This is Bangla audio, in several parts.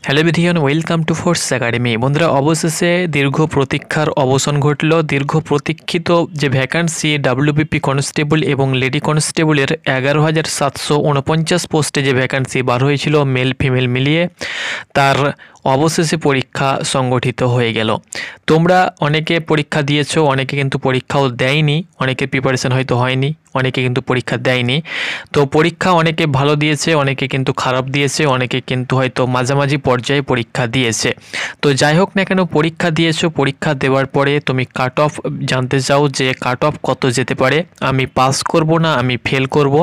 Hello everyone, welcome to force academy. বন্ধুরা, অবশেষে দীর্ঘ প্রতীক্ষার অবসান ঘটল। দীর্ঘ প্রতীক্ষিত যে ভ্যাকান্সি ডাব্লিউবিপি কনস্টেবল এবং লেডি কনস্টেবলের 11,749 পোস্টে যে ভ্যাকান্সি বার হয়েছিল মেল ফিমেল মিলিয়ে, তার অবশেষে পরীক্ষা সংগঠিত হয়ে গেল। তোমরা অনেকে পরীক্ষা দিয়েছো, অনেকে কিন্তু পরীক্ষাও দেয়নি, অনেকের প্রিপারেশন হয়তো হয়নি, অনেকে কিন্তু পরীক্ষা দেয়নি। তো পরীক্ষা অনেকে ভালো দিয়েছে, অনেকে কিন্তু খারাপ দিয়েছে, অনেকে কিন্তু হয়তো মাঝামাঝি পর্যায়ে পরীক্ষা দিয়েছে। তো যাই হোক না কেন, পরীক্ষা দিয়েছো, পরীক্ষা দেওয়ার পরে তুমি কাট অফ জানতে চাও যে কাট অফ কত যেতে পারে, আমি পাস করব না আমি ফেল করব,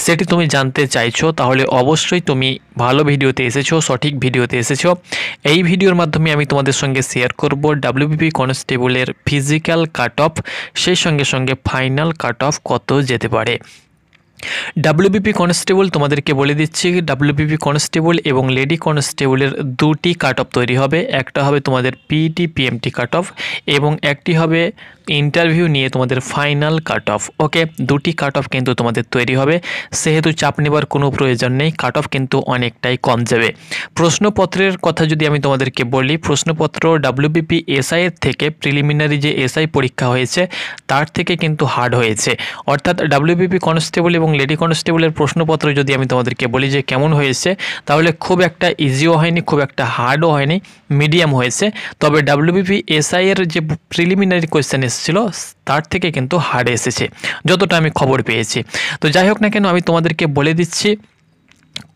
সেটি তুমি জানতে চাইছো। তাহলে অবশ্যই তুমি ভালো ভিডিওতে এসেছো, সঠিক ভিডিওতে এসেছো। এই ভিডিওর মাধ্যমে আমি তোমাদের সঙ্গে শেয়ার করব ডাব্লিউবিপি কনস্টেবলের ফিজিক্যাল কাট অফ, সেই সঙ্গে সঙ্গে ফাইনাল কাট অফ কত যেতে পারে। ডাব্লিউবিপি কনস্টেবল তোমাদেরকে বলে দিচ্ছি, ডাব্লিউবিপি কনস্টেবল এবং লেডি কনস্টেবলের দুটি কাট অফ তৈরি হবে। একটা হবে তোমাদের পিইটি পিএমটি কাট অফ এবং একটি হবে ইন্টারভিউ নিয়ে তোমাদের ফাইনাল কাট অফ। ওকে, দুটি কাট অফ কিন্তু তোমাদের তৈরি হবে, সেহেতু চাপ নেবার কোনো প্রয়োজন নেই, কাট অফ কিন্তু অনেকটাই কম যাবে। প্রশ্নপত্রের কথা যদি আমি তোমাদেরকে বলি, প্রশ্নপত্র ডাব্লিউবিপি এসআই এর থেকে প্রিলিমিনারি যে এসআই পরীক্ষা হয়েছে তার থেকে কিন্তু হার্ড হয়েছে। অর্থাৎ ডাব্লিউবিপি কনস্টেবল এবং লেডি কনস্টেবলের প্রশ্নপত্র যদি আমি তোমাদেরকে বলি যে কেমন হয়েছে, তাহলে খুব একটা ইজিও হয়নি, খুব একটা হার্ডও হয়নি, মিডিয়াম হয়েছে। তবে ডাব্লিউবিপি এসআই এর যে প্রিলিমিনারি কোয়েশ্চেন এসেছিল তার থেকে কিন্তু হার্ড এসেছে, যতটা আমি খবর পেয়েছি। তো যাই হোক না কেন, আমি তোমাদেরকে বলে দিচ্ছি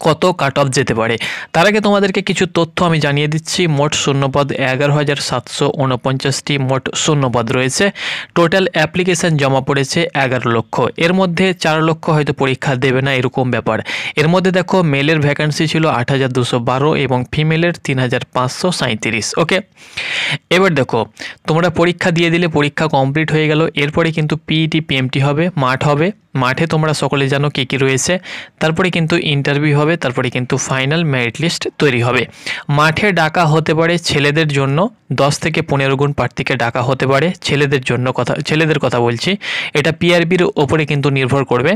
কত কাট অফ যেতে পারে। তার আগে তোমাদেরকে কিছু তথ্য আমি জানিয়ে দিচ্ছি। মোট শূন্যপদ 11,749টি মোট শূন্যপদ রয়েছে। টোটাল অ্যাপ্লিকেশান জমা পড়েছে 11 লক্ষ। এর মধ্যে 4 লক্ষ হয়তো পরীক্ষা দেবে না, এরকম ব্যাপার। এর মধ্যে দেখো, মেলের ভ্যাকান্সি ছিল 8,212 এবং ফিমেলের 3,537। ওকে, এবার দেখো, তোমরা পরীক্ষা দিয়ে দিলে, পরীক্ষা কমপ্লিট হয়ে গেল। এরপরে কিন্তু পিইটি পিএমটি হবে, মাঠ হবে। মাঠে তোমরা সকলে জানো কী কী রয়েছে। তারপরে কিন্তু ইন্টারভিউ হবে, তারপরে কিন্তু ফাইনাল মেরিট লিস্ট তৈরি হবে। মাঠে ডাকা হতে পারে ছেলেদের জন্য 10 থেকে 15 গুণ প্রার্থীকে ডাকা হতে পারে, ছেলেদের কথা বলছি। এটা পিআরবির ওপরে কিন্তু নির্ভর করবে।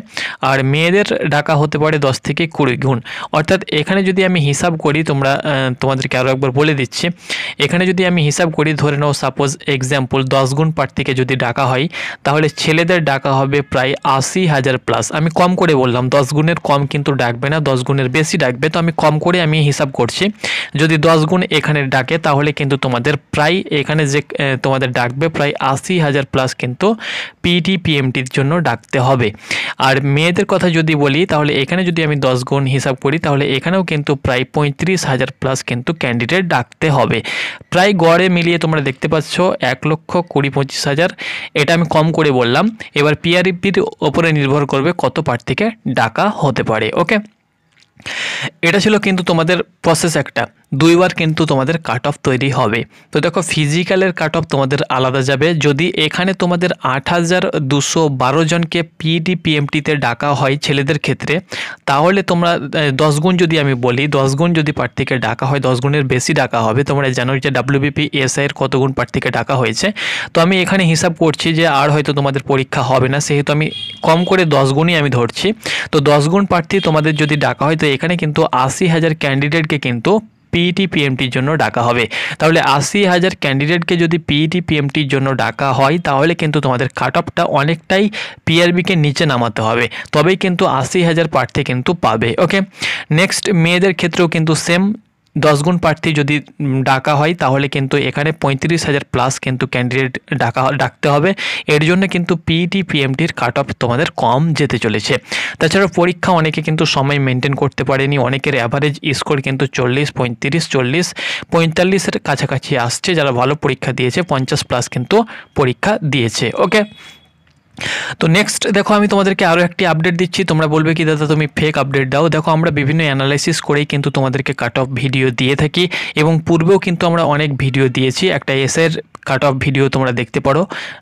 আর মেয়েদের ডাকা হতে পারে 10 থেকে 20 গুণ। অর্থাৎ এখানে যদি আমি হিসাব করি, তোমাদেরকে আরও একবার বলে দিচ্ছি, এখানে যদি আমি হিসাব করি, ধরে নাও সাপোজ এক্সাম্পল 10 গুণ প্রার্থীকে যদি ডাকা হয়, তাহলে ছেলেদের ডাকা হবে প্রায় 80,000 প্লাস। আমি কম করে বললাম, 10 গুণের কম কিন্তু ডাকবে না, 10 গুণের বেশি ডাকবে। তো আমি কম করে আমি হিসাব করছি, যদি 10 গুণ এখানে ডাকে তাহলে কিন্তু তোমাদের প্রায় এখানে যে তোমাদের ডাকবে প্রায় 80,000 প্লাস কিন্তু পিইটি পিএমটির জন্য ডাকতে হবে। আর মেয়েদের কথা যদি বলি, তাহলে এখানে যদি আমি 10 গুণ হিসাব করি, তাহলে এখানেও কিন্তু প্রায় 35,000 প্লাস কিন্তু ক্যান্ডিডেট ডাকতে হবে। প্রায় গড়ে মিলিয়ে তোমরা দেখতে পাচ্ছ 1,20,25,000। এটা আমি কম করে বললাম। এবার পিআরবির ওপরে নির্ভর করবে কত প্রার্থীকে ডাকা হতে পারে। ওকে, এটা ছিল কিন্তু তোমাদের প্রসেস একটা। 2 বার কিন্তু তোমাদের কাট অফ তৈরি হবে। তো দেখো, ফিজিক্যালের কাট অফ তোমাদের আলাদা যাবে। যদি এখানে তোমাদের 8,212 জনকে পিইটি পিএমটিতে ডাকা হয় ছেলেদের ক্ষেত্রে, তাহলে তোমরা 10 গুণ যদি আমি বলি, 10 গুণ যদি প্রার্থীকে ডাকা হয়, 10 গুণের বেশি ডাকা হবে। তোমরা জানো যে ডাব্লিউবিপি এসআই এর কত গুণ প্রার্থীকে ডাকা হয়েছে। তো আমি এখানে হিসাব করছি যে আর হয়তো তোমাদের পরীক্ষা হবে না, সেহেতু আমি কম করে 10 গুণই আমি ধরছি। তো 10 গুণ প্রার্থী তোমাদের যদি ডাকা হয়, তো এখানে কিন্তু 80,000 ক্যান্ডিডেটকে কিন্তু পিইটি পিএমটির জন্য ডাকা হবে। তাহলে 80,000 ক্যান্ডিডেটকে যদি পিইটি পিএমটির জন্য ডাকা হয়, তাহলে কিন্তু তোমাদের কাট অফটা অনেকটাই পিআরবিকে নিচে নামাতে হবে, তবেই কিন্তু 80,000 প্রার্থী কিন্তু পাবে। ওকে, নেক্সট মেয়েদের ক্ষেত্রেও কিন্তু সেম। 10 গুণ প্রার্থী যদি ডাকা হয়, তাহলে কিন্তু এখানে 35,000 প্লাস কিন্তু ক্যান্ডিডেট ডাকতে হবে। এর জন্য কিন্তু পিইটি পিএমটির কাট অফ তোমাদের কম যেতে চলেছে। তাছাড়া পরীক্ষা অনেকে কিন্তু সময় মেনটেন করতে পারেনি, অনেকের অ্যাভারেজ স্কোর কিন্তু 40, 35, 40, 45-এর কাছাকাছি আসছে। যারা ভালো পরীক্ষা দিয়েছে 50 প্লাস কিন্তু পরীক্ষা দিয়েছে। ওকে, তো নেক্সট দেখো, আমি তোমাদেরকে আরও একটি আপডেট দিচ্ছি। তোমরা বলবে কি দাদা তুমি ফেক আপডেট দাও। দেখো, আমরা বিভিন্ন অ্যানালাইসিস করেই কিন্তু তোমাদেরকে কাট অফ ভিডিও দিয়ে থাকি এবং পূর্বেও কিন্তু আমরা অনেক ভিডিও দিয়েছি। একটা এসের কাট অফ ভিডিও তোমরা দেখতে পারো,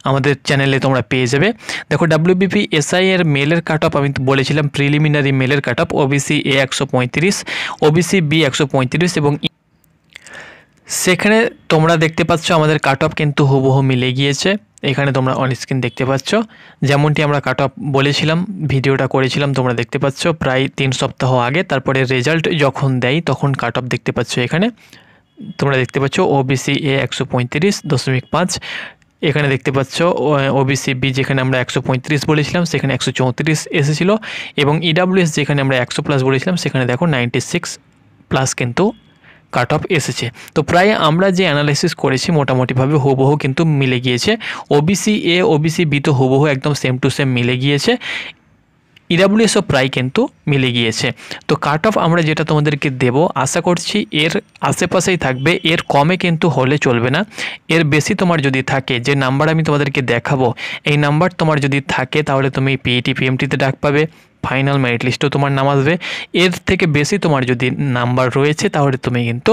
আমাদের চ্যানেলে তোমরা পেয়ে যাবে। দেখো, ডাব্লিউবিপি এসআই এর মেলের কাট অফ আমি বলেছিলাম, প্রিলিমিনারি মেলের cut off OBC A 135, OBC B 135 এবং সেখানে তোমরা দেখতে পাচ্ছ আমাদের কাট অফ কিন্তু হুবহু মিলে গিয়েছে। এখানে তোমরা অন স্ক্রিন দেখতে পাচ্ছ, যেমনটি আমরা কাট অফ বলেছিলাম, ভিডিওটা করেছিলাম, তোমরা দেখতে পাচ্ছ প্রায় 3 সপ্তাহ আগে। তারপরে রেজাল্ট যখন দেয় তখন কাট অফ দেখতে পাচ্ছ। এখানে তোমরা দেখতে পাচ্ছ ওবিসি এ 135.5, এখানে দেখতে পাচ্ছ ওবিসি বি যেখানে আমরা 135 বলেছিলাম সেখানে 134 এসেছিল, এবং ইডাব্লিউএস যেখানে আমরা 100+ বলেছিলাম সেখানে দেখো 96+ কিন্তু কাট অফ এসেছে। তো প্রায় আমরা যে অ্যানালাইসিস করেছি মোটামুটিভাবে হুবহু কিন্তু মিলে গিয়েছে। ওবিসি এ ওবিসি বি তো হুবহু একদম সেম টু সেম মিলে গিয়েছে, ইডাব্লিউএসও প্রায় কিন্তু মিলে গিয়েছে। তো কাট অফ আমরা যেটা তোমাদেরকে দেব আশা করছি এর আশেপাশেই থাকবে, এর কমে কিন্তু হলে চলবে না। এর বেশি তোমার যদি থাকে, যে নাম্বার আমি তোমাদেরকে দেখাবো এই নাম্বার তোমার যদি থাকে তাহলে তুমি পিইটি পিএমটিতে ডাক পাবে, ফাইনাল মেরিট লিস্টও তোমার নাম আসবে। এর থেকে বেশি তোমার যদি নাম্বার রয়েছে তাহলে তুমি কিন্তু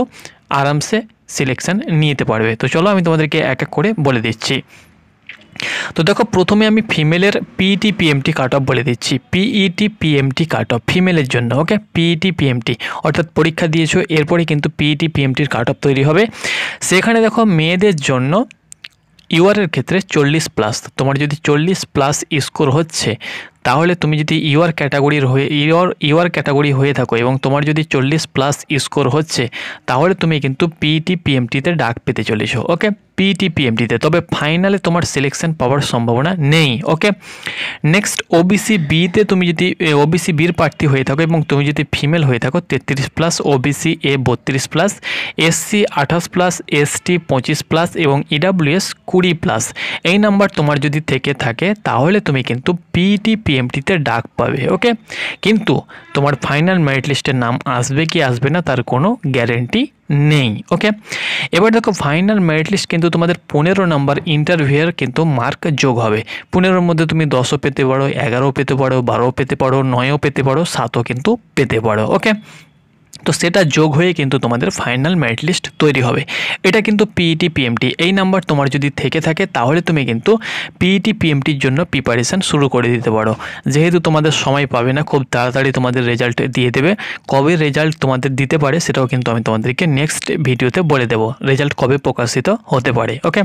আরামসে সিলেকশন নিতে পারবে। তো চলো আমি তোমাদেরকে এক এক করে বলে দিচ্ছি। তো দেখো প্রথমে আমি ফিমেলের পিইটি পিএমটি কাট অফ বলে দিচ্ছি। পিইটি পিএমটি কাট অফ ফিমেলের জন্য, ওকে, পিইটি পিএমটি অর্থাৎ পরীক্ষা দিয়েছো এরপরে কিন্তু পিইটি পিএমটির কাট অফ তৈরি হবে। সেখানে দেখো মেয়েদের জন্য ইউআরের ক্ষেত্রে 40+, তোমার যদি 40+ স্কোর হচ্ছে তাহলে তুমি যদি ইউআর ক্যাটাগরি হয়ে থাকো এবং তোমার যদি 40+ স্কোর হচ্ছে তাহলে তুমি কিন্তু পিইটি পিএমটিতে ডাক পেতে চলেছো, ওকে, পিইটি পিএমটিতে। তবে ফাইনালে তোমার সিলেকশন পাওয়ার সম্ভাবনা নেই, ওকে। নেক্সট ওবিসি বিতে তুমি যদি ওবিসি বির প্রার্থী হয়ে থাকো এবং তুমি যদি ফিমেল হয়ে থাকো 33+, ওবিসি এ 32+, এসসি 28+, এসটি 25+ এবং ইডাব্লিউএস 20+, এই নাম্বার তোমার যদি থেকে থাকে তাহলে তুমি কিন্তু পিইটি পিএমটিতে ডাক পাবে, ওকে। কিন্তু তোমার ফাইনাল মেরিট লিস্টের নাম আসবে কি আসবে না তার কোনো গ্যারেন্টি নেই, ওকে। এবার দেখো ফাইনাল মেরিট লিস্ট কিন্তু তোমাদের 15 নাম্বার ইন্টারভিউয়ের কিন্তু মার্ক যোগ হবে। 15-র মধ্যে তুমি 10ও পেতে পারো, 11ও পেতে পারো, 12ও পেতে পারো, 9ও পেতে পারো, 7ও কিন্তু পেতে পারো, ওকে। তো সেটা যোগ হয়ে কিন্তু তোমাদের ফাইনাল মেরিট লিস্ট তৈরি হবে। এটা কিন্তু পিইটি পিএমটি এই নাম্বার তোমার যদি থেকে থাকে তাহলে তুমি কিন্তু পিইটি পিএমটির জন্য প্রিপারেশান শুরু করে দিতে পারো। যেহেতু তোমাদের সময় পাবে না, খুব তাড়াতাড়ি তোমাদের রেজাল্ট দিয়ে দেবে। কবে রেজাল্ট তোমাদের দিতে পারে সেটাও কিন্তু আমি তোমাদেরকে নেক্সট ভিডিওতে বলে দেবো, রেজাল্ট কবে প্রকাশিত হতে পারে, ওকে।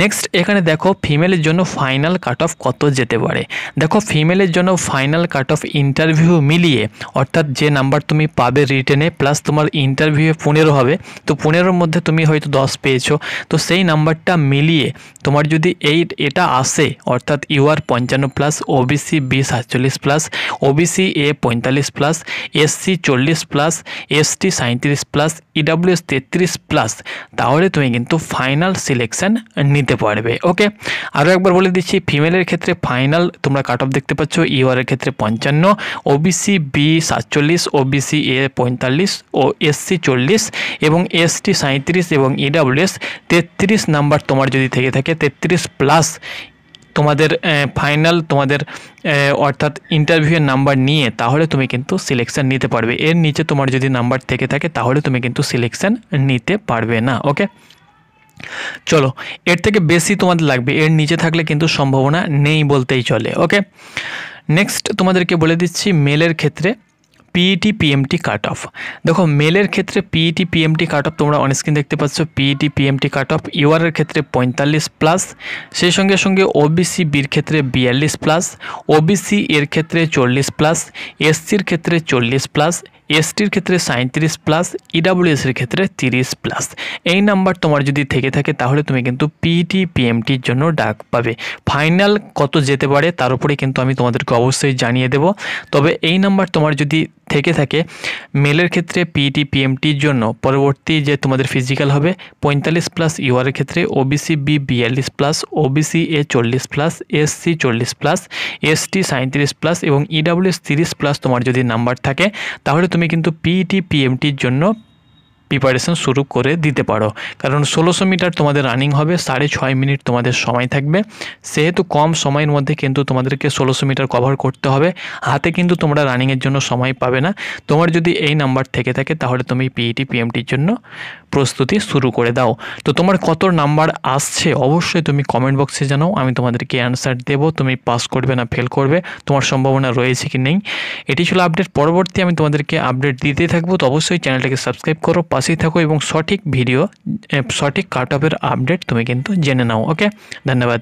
নেক্সট এখানে দেখো ফিমেলের জন্য ফাইনাল কাট অফ কত যেতে পারে। দেখো ফিমেলের জন্য ফাইনাল কাট অফ ইন্টারভিউ মিলিয়ে, অর্থাৎ যে নাম্বার তুমি পাবে রিটেনে প্লাস তোমার ইন্টারভিউয়ে 15 হবে, তো 15-র মধ্যে তুমি হয়তো 10 পেয়েছো, তো সেই নাম্বারটা মিলিয়ে তোমার যদি এটা আসে, অর্থাৎ UR 55+, OBC B 47+, OBC A 45+, SC 40+, ST 37+, EWS 33+, তাহলে তুমি কিন্তু ফাইনাল সিলেকশন নিতে পারবে, ওকে। আরও একবার বলে দিচ্ছি, ফিমেলের ক্ষেত্রে ফাইনাল তোমরা কাট অফ দেখতে পাচ্ছ ইউআরের ক্ষেত্রে 55, ওবিসি বি 47, ওবিসি এ 45, ও এসসি 40 এবং এসটি 37 এবং ইডাব্লিউএস 33 নাম্বার তোমার যদি থেকে থাকে 33+ তোমাদের ফাইনাল তোমাদের অর্থাৎ ইন্টারভিউয়ের নাম্বার নিয়ে তাহলে তুমি কিন্তু সিলেকশন নিতে পারবে। এর নিচে তোমার যদি নাম্বার থেকে থাকে তাহলে তুমি কিন্তু সিলেকশন নিতে পারবে না, ওকে। চলো এর থেকে বেশি তোমাদের লাগবে, এর নিচে থাকলে কিন্তু সম্ভাবনা নেই বলতেই চলে, ওকে। নেক্সট তোমাদেরকে বলে দিচ্ছি মেলের ক্ষেত্রে পিইটি পিএমটি কাট অফ। দেখো মেলের ক্ষেত্রে পিইটি পিএমটি কাট অফ তোমরা অন স্ক্রিন দেখতে পাচ্ছ। পিইটি পিএমটি কাট অফ ইউআরের ক্ষেত্রে 45+, সেই সঙ্গে সঙ্গে ওবিসি বির ক্ষেত্রে 42+, ওবিসি এর ক্ষেত্রে 40+, এসসির ক্ষেত্রে 40+, এসটির ক্ষেত্রে 37+, ইডাব্লিউএসের ক্ষেত্রে 30+। এই নাম্বার তোমার যদি থেকে থাকে তাহলে তুমি কিন্তু পিইটি পিএমটির জন্য ডাক পাবে। ফাইনাল কত যেতে পারে তার উপরে কিন্তু আমি তোমাদেরকে অবশ্যই জানিয়ে দেব। তবে এই নাম্বার তোমার যদি থেকে থাকে মেলের ক্ষেত্রে পিইটি পিএমটির জন্য পরবর্তী যে তোমাদের ফিজিক্যাল হবে 45+, ইউআরের ক্ষেত্রে OBC B 42+, OBC A 40+, SC 40+, ST 37+ এবং ইডাব্লিউএস 30+ তোমার যদি নাম্বার থাকে তাহলে তুমি কিন্তু পিইটি পিএমটির জন্য প্রিপারেশন শুরু করে দিতে পারো। কারণ 1600 মিটার তোমাদের রানিং হবে, 6.5 মিনিট তোমাদের সময় থাকবে, সেহেতু কম সময়ের মধ্যে কিন্তু তোমাদেরকে 1600 মিটার কভার করতে হবে। হাতে কিন্তু তোমরা রানিংয়ের জন্য সময় পাবে না। তোমার যদি এই নাম্বার থেকে থাকে তাহলে তুমি পিইটি পিএমটির জন্য প্রস্তুতি শুরু করে দাও। তো তোমার কত নাম্বার আসছে অবশ্যই তুমি কমেন্ট বক্সে জানাও, আমি তোমাদেরকে অ্যান্সার দেবো। তুমি পাস করবে না ফেল করবে, তোমার সম্ভাবনা রয়েছে কি নেই। এটি ছিল আপডেট, পরবর্তী আমি তোমাদেরকে আপডেট দিতে থাকবো। তো অবশ্যই চ্যানেলটাকে সাবস্ক্রাইব করো, পাশেই থাকো এবং সঠিক ভিডিও সঠিক কাট অফের আপডেট তুমি কিন্তু জেনে নাও। ওকে, ধন্যবাদ।